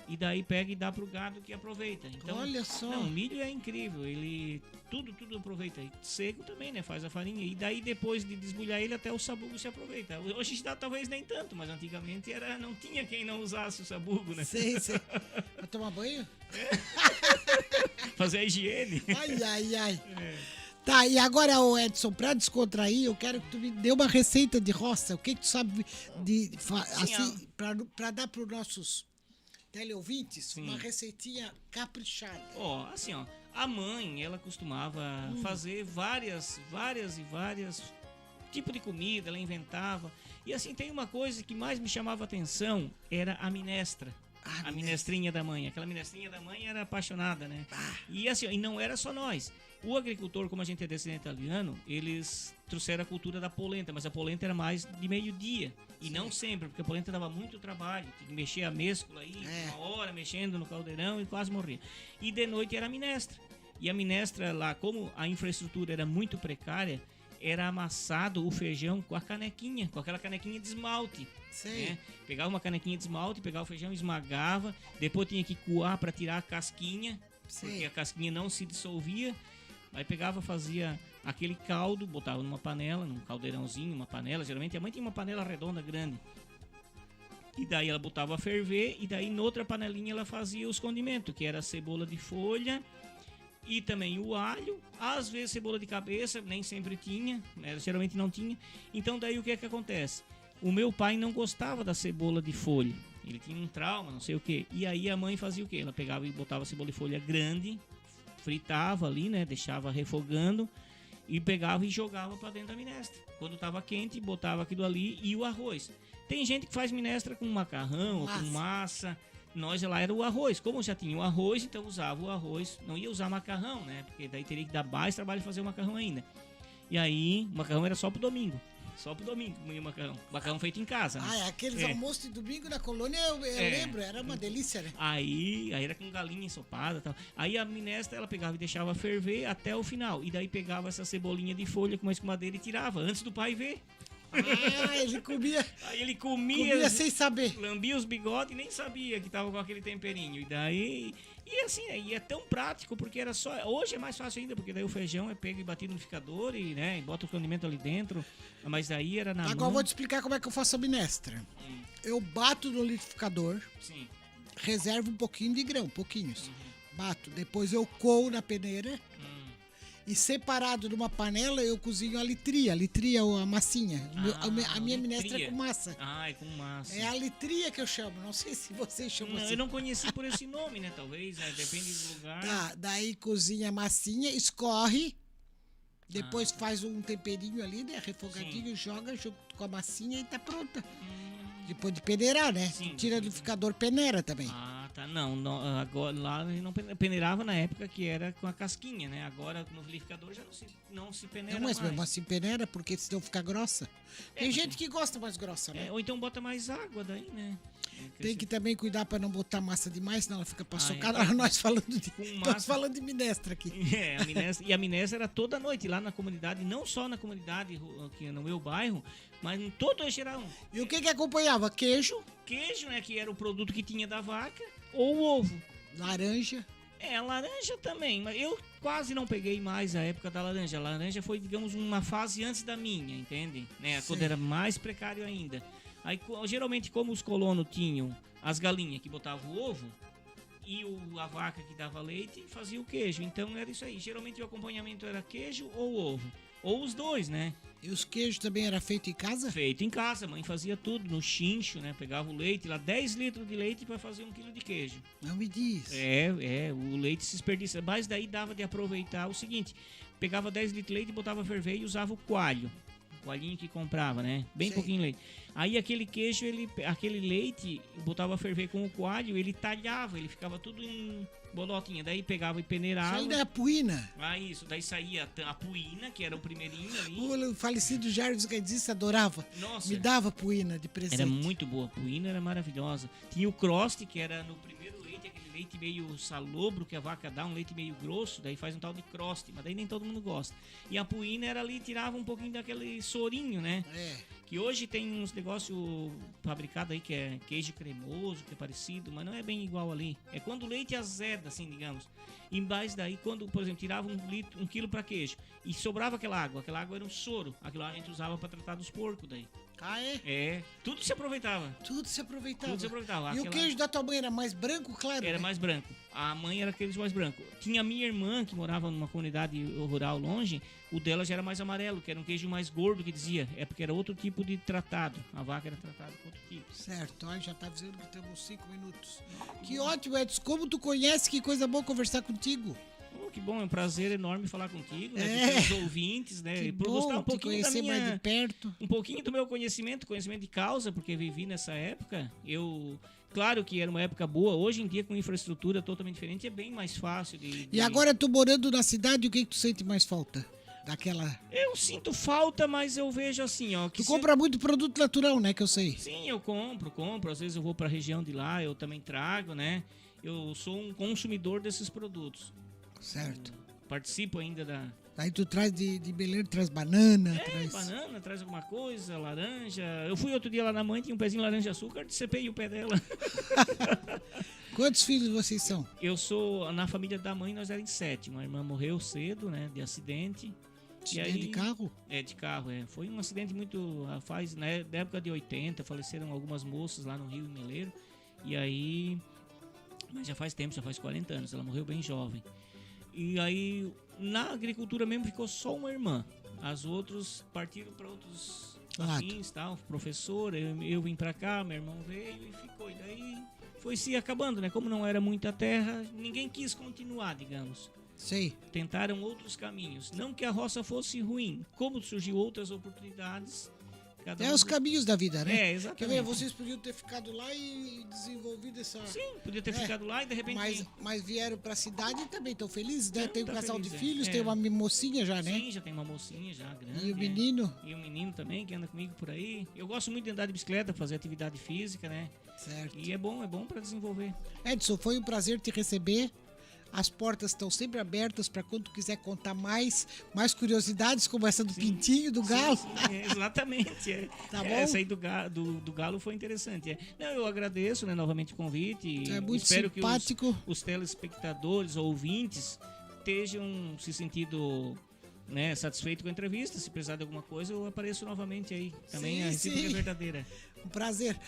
E daí pega e dá pro gado que aproveita. Então, olha só. Não, o milho é incrível. Ele tudo aproveita. E seco também, né? Faz a farinha. E daí depois de desbulhar ele, até o sabugo se aproveita. Hoje talvez nem tanto, mas antigamente não tinha quem não usasse o sabugo, né? Sei. Pra tomar banho? Fazer a higiene. Ai. Tá, e agora, Edson, pra descontrair, eu quero que tu me dê uma receita de roça. O que tu sabe pra dar pros nossos teleouvintes uma receitinha caprichada. Assim, a mãe, ela costumava fazer várias tipos de comida, ela inventava. E assim, tem uma coisa que mais me chamava a atenção, era a minestra. A minestrinha da mãe. Aquela minestrinha da mãe era apaixonada, né? E assim, e não era só nós. O agricultor, como a gente é descendente italiano, eles trouxeram a cultura da polenta, mas a polenta era mais de meio-dia. E não sempre, porque a polenta dava muito trabalho. Tinha que mexer a mescla aí, uma hora mexendo no caldeirão e quase morria. E de noite era a minestra. E a minestra lá, como a infraestrutura era muito precária, era amassado o feijão com a canequinha, com aquela canequinha de esmalte. Né? Pegava uma canequinha de esmalte, pegava o feijão, esmagava, depois tinha que coar para tirar a casquinha, porque a casquinha não se dissolvia. Aí pegava, fazia aquele caldo, botava numa panela, num caldeirãozinho, uma panela. Geralmente a mãe tinha uma panela redonda grande. E daí ela botava a ferver, e daí noutra panelinha ela fazia os condimentos, que era a cebola de folha e também o alho, às vezes cebola de cabeça, nem sempre tinha, né? Geralmente não tinha. Então daí o que é que acontece? O meu pai não gostava da cebola de folha, ele tinha um trauma, não sei o que. E aí a mãe fazia o que? Ela pegava e botava a cebola de folha grande, fritava ali, né? Deixava refogando e pegava e jogava para dentro da minestra. Quando estava quente, botava aquilo ali e o arroz. Tem gente que faz minestra com macarrão ou com massa. Nós lá era o arroz. Como já tinha o arroz, então usava o arroz. Não ia usar macarrão, né? Porque daí teria que dar mais trabalho fazer o macarrão ainda. E aí, o macarrão era só pro domingo. Só pro domingo comia macarrão. Macarrão feito em casa. Né? Aqueles almoços de domingo na colônia, eu lembro, era uma delícia, né? Aí era com galinha ensopada e tal. Aí a minestra, ela pegava e deixava ferver até o final. E daí pegava essa cebolinha de folha com uma escumadeira e tirava, antes do pai ver. Ele comia. Aí ele comia sem saber. Lambia os bigodes e nem sabia que tava com aquele temperinho. E daí. E assim, e é tão prático, porque era só. Hoje é mais fácil ainda, porque daí o feijão é pego e batido no liquidificador e, né, e bota o condimento ali dentro. Mas daí era na Agora eu vou te explicar como é que eu faço a minestra. Eu bato no liquidificador. Sim. Reservo um pouquinho de grão, pouquinhos. Bato. Depois eu coo na peneira. E separado numa panela eu cozinho a litria a massinha. A minha minestra é com massa. É com massa. É a litria que eu chamo, não sei se vocês chamam assim. Eu não conheci por esse nome, né? Talvez, depende do lugar. Tá, daí cozinha a massinha, escorre, depois faz um temperinho ali, né? Refogadinho, joga junto com a massinha e tá pronta. Depois de peneirar, né? Tira do liquidificador, peneira também. Tá, não, agora lá não peneirava na época que era com a casquinha, né? Agora no liquidificador já não se peneira mais. mais. Mesmo assim peneira, porque senão fica grossa. Tem gente que gosta mais grossa, né? Ou então bota mais água daí, né? Tem que também cuidar para não botar massa demais, senão ela fica paçocada. Nós falando de minestra aqui. A minestra era toda noite lá na comunidade, não só na comunidade aqui no meu bairro, mas em todo o geral. E o que acompanhava? Queijo? Queijo, né? Que era o produto que tinha da vaca, ou ovo. Laranja? Laranja também, mas eu quase não peguei mais a época da laranja. A laranja foi, digamos, uma fase antes da minha, entende? Né? Quando era mais precário ainda. Aí, geralmente, como os colonos tinham as galinhas que botavam o ovo e a vaca que dava leite, fazia o queijo. Então, era isso aí. Geralmente, o acompanhamento era queijo ou ovo. Ou os dois, né? E os queijos também era feito em casa? Feito em casa. A mãe fazia tudo no chincho, né? Pegava o leite, lá 10 litros de leite para fazer 1 quilo de queijo. Não me diz. O leite se desperdiça. Mas daí dava de aproveitar o seguinte. Pegava 10 litros de leite, botava a ferver e usava o coalho. O coalhinho que comprava, né? Bem pouquinho leite. Aí aquele queijo, aquele leite, botava a ferver com o coalho, ele talhava, ele ficava tudo em bolotinha. Daí pegava e peneirava. Isso ainda é a puína. Isso. Daí saía a puína, que era o primeirinho ali. O falecido Jarvis Gaidista adorava. Nossa. Me dava puína de presente. Era muito boa. A puína era maravilhosa. Tinha o croste, que era no primeiro leite, aquele leite meio salobro que a vaca dá, um leite meio grosso, daí faz um tal de croste, mas daí nem todo mundo gosta. E a puína era ali, tirava um pouquinho daquele sorinho, né? Que hoje tem uns negócios fabricados aí que é queijo cremoso, que é parecido, mas não é bem igual ali. É quando o leite azeda, assim, digamos. E mais daí, quando, por exemplo, tirava 1 quilo para queijo e sobrava aquela água era um soro. Aquilo a gente usava para tratar dos porcos daí. Ah, é? É, tudo se aproveitava. Tudo se aproveitava. Tudo se aproveitava. E o Aquela- queijo da tua mãe era mais branco, claro? Era né? mais branco. A mãe era aqueles mais branco. Tinha a minha irmã, que morava numa comunidade rural longe, o dela já era mais amarelo, que era um queijo mais gordo, que dizia. É porque era outro tipo de tratado. A vaca era tratada com outro tipo. Certo, olha, já tá dizendo que temos 5 minutos. Que ótimo, Edson. Como tu conhece, que coisa boa conversar contigo. Oh, que bom, é um prazer enorme falar contigo, né? É. Com os ouvintes, né? Que E por bom gostar um te pouquinho da conhecer minha... mais de perto. Um pouquinho do meu conhecimento de causa, porque vivi nessa época. Claro que era uma época boa. Hoje em dia, com infraestrutura totalmente diferente, é bem mais fácil E agora tu morando na cidade, o que tu sente mais falta? Daquela... Eu sinto falta, mas eu vejo assim, ó... Tu compra muito produto natural, né, que eu sei. Sim, eu compro. Às vezes eu vou pra região de lá, eu também trago, né? Eu sou um consumidor desses produtos. Certo. Participo ainda da... Aí tu traz de Belém, traz banana, banana, traz alguma coisa, laranja. Eu fui outro dia lá na mãe, tinha um pezinho de laranja açúcar, decepei o pé dela. Quantos filhos vocês são? Eu sou, na família da mãe, nós éramos 7. Uma irmã morreu cedo, né, de acidente. De carro? É, de carro, é. Foi um acidente muito, né, da época de 80, faleceram algumas moças lá no Rio, em Meleiro. E aí, mas já faz tempo, já faz 40 anos, ela morreu bem jovem. E aí, na agricultura mesmo, ficou só uma irmã. As outras partiram para outros afins, tal, professor, eu vim para cá, meu irmão veio e ficou. E daí foi se acabando, né? Como não era muita terra, ninguém quis continuar, digamos. Sei. Tentaram outros caminhos. Não que a roça fosse ruim, como surgiu outras oportunidades. Os caminhos da vida, né? É, exatamente. Quer ver, vocês podiam ter ficado lá e desenvolvido essa... Sim, podia ter ficado lá e de repente... Mas vieram pra cidade e também estão felizes, né? Tem um tá casal feliz, de filhos, é. tem uma mocinha já, né? Sim, já tem uma mocinha já grande. E o menino? E o menino também, que anda comigo por aí. Eu gosto muito de andar de bicicleta, fazer atividade física, né? Certo. E é bom para desenvolver. Edson, foi um prazer te receber. As portas estão sempre abertas para quando tu quiser contar mais curiosidades, como essa do pintinho, do galo. Sim, exatamente. É. Tá bom? Essa aí do galo foi interessante. É. Não, eu agradeço, né, novamente o convite. É muito espero simpático. Que os telespectadores, ouvintes, estejam se sentindo, né, satisfeitos com a entrevista. Se precisar de alguma coisa, eu apareço novamente aí. Também a recíproca é verdadeira. Um prazer.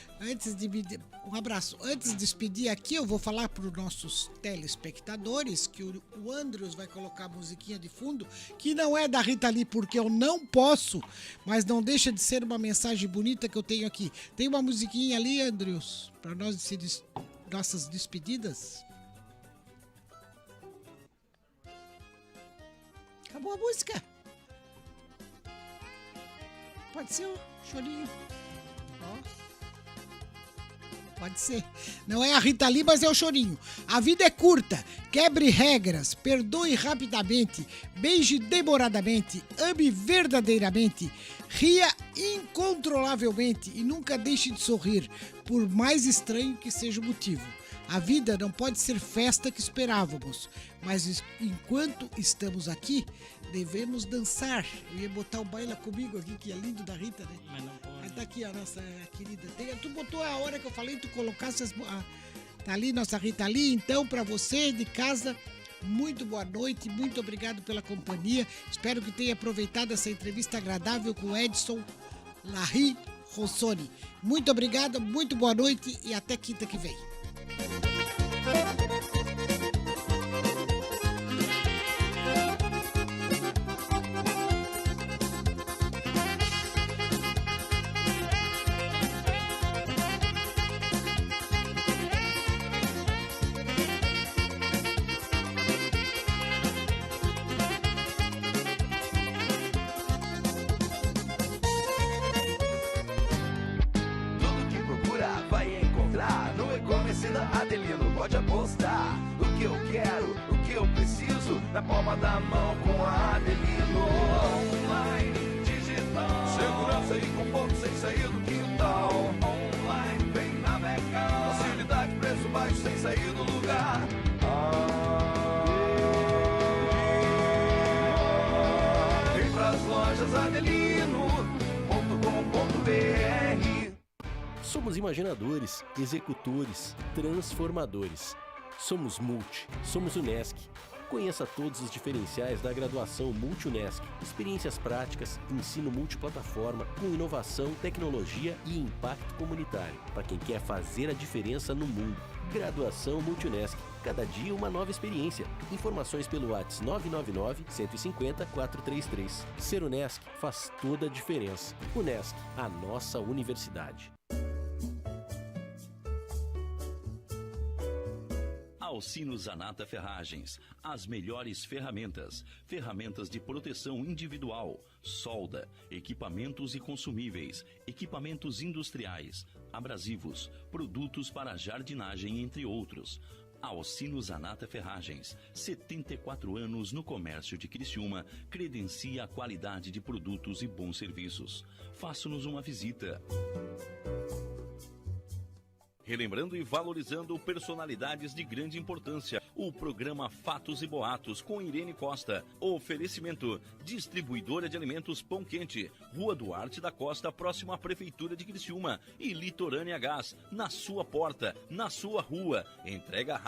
Um abraço. Antes de despedir aqui, eu vou falar para os nossos telespectadores que o Andrews vai colocar a musiquinha de fundo, que não é da Rita Lee, porque eu não posso, mas não deixa de ser uma mensagem bonita que eu tenho aqui. Tem uma musiquinha ali, Andrews, para nós nossas despedidas. Acabou a música. Pode ser o chorinho. Pode ser. Não é a Rita Lee, mas é o chorinho. A vida é curta. Quebre regras. Perdoe rapidamente. Beije demoradamente. Ame verdadeiramente. Ria incontrolavelmente. E nunca deixe de sorrir, por mais estranho que seja o motivo. A vida não pode ser festa que esperávamos, mas enquanto estamos aqui, devemos dançar. Eu ia botar o Baila Comigo aqui, que é lindo da Rita, né? Mas não pode. Mas tá aqui a nossa querida. Tu botou a hora que eu falei, tu colocasse tá ali nossa Rita Lee. Então, pra você de casa, muito boa noite, muito obrigado pela companhia. Espero que tenha aproveitado essa entrevista agradável com o Edson Larry Rossoni. Muito obrigado, muito boa noite e até quinta que vem. Tudo que procura vai encontrar no e-commerce da Adelino. Pode apostar. O que eu quero, o que eu preciso, na palma da mão com a Adelino. Online, digital, segurança e conforto sem sair do quintal. Online, vem navegar, facilidade, preço baixo sem sair do lugar. Vem pras lojas adelino.com.br. Somos imaginadores, executores, transformadores. Somos Multi, somos Unesc. Conheça todos os diferenciais da graduação Multi-UNESC. Experiências práticas, ensino multiplataforma, com inovação, tecnologia e impacto comunitário. Para quem quer fazer a diferença no mundo. Graduação Multi-UNESC. Cada dia uma nova experiência. Informações pelo WhatsApp 999-150-433. Ser UNESC faz toda a diferença. UNESC, a nossa universidade. Alcino Zanata Ferragens, as melhores ferramentas, ferramentas de proteção individual, solda, equipamentos e consumíveis, equipamentos industriais, abrasivos, produtos para jardinagem, entre outros. Alcino Zanata Ferragens, 74 anos no comércio de Criciúma, credencia a qualidade de produtos e bons serviços. Faça-nos uma visita. Relembrando e valorizando personalidades de grande importância. O programa Fatos e Boatos com Irene Costa. Oferecimento: Distribuidora de Alimentos Pão Quente, Rua Duarte da Costa, próximo à Prefeitura de Criciúma. E Litorânea Gás, na sua porta, na sua rua. Entrega